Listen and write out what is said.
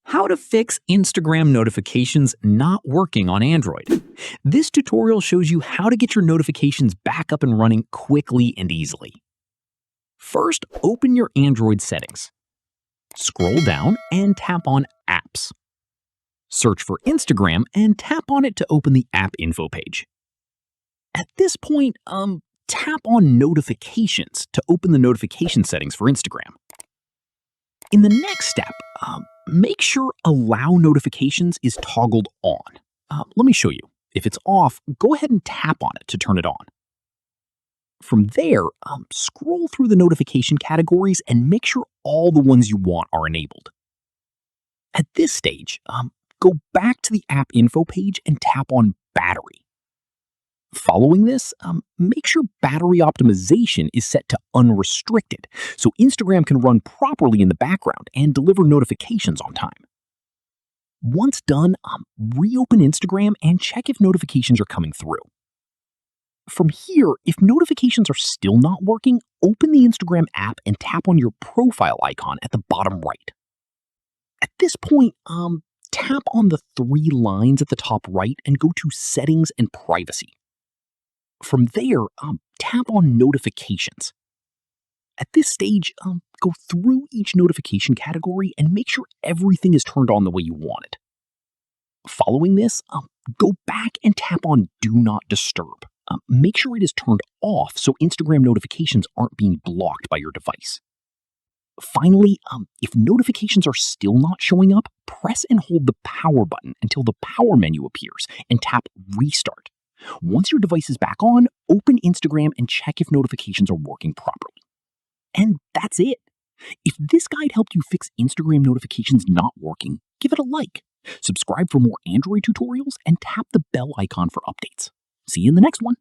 How to fix Instagram notifications not working on Android. This tutorial shows you how to get your notifications back up and running quickly and easily. First, open your Android settings. Scroll down and tap on Apps. Search for Instagram and tap on it to open the app info page. At this point, tap on Notifications to open the notification settings for Instagram. In the next step, make sure Allow Notifications is toggled on. Let me show you. If it's off, go ahead and tap on it to turn it on. From there, scroll through the notification categories and make sure all the ones you want are enabled. At this stage, go back to the app info page and tap on Battery. Following this, make sure battery optimization is set to unrestricted so Instagram can run properly in the background and deliver notifications on time. Once done, reopen Instagram and check if notifications are coming through. From here, if notifications are still not working, open the Instagram app and tap on your profile icon at the bottom right. At this point, tap on the three lines at the top right and go to Settings and Privacy. From there, tap on Notifications. At this stage, go through each notification category and make sure everything is turned on the way you want it. Following this, go back and tap on Do Not Disturb. Make sure it is turned off so Instagram notifications aren't being blocked by your device. Finally, if notifications are still not showing up, press and hold the power button until the power menu appears and tap Restart. Once your device is back on, open Instagram and check if notifications are working properly. And that's it. If this guide helped you fix Instagram notifications not working, give it a like. Subscribe for more Android tutorials and tap the bell icon for updates. See you in the next one.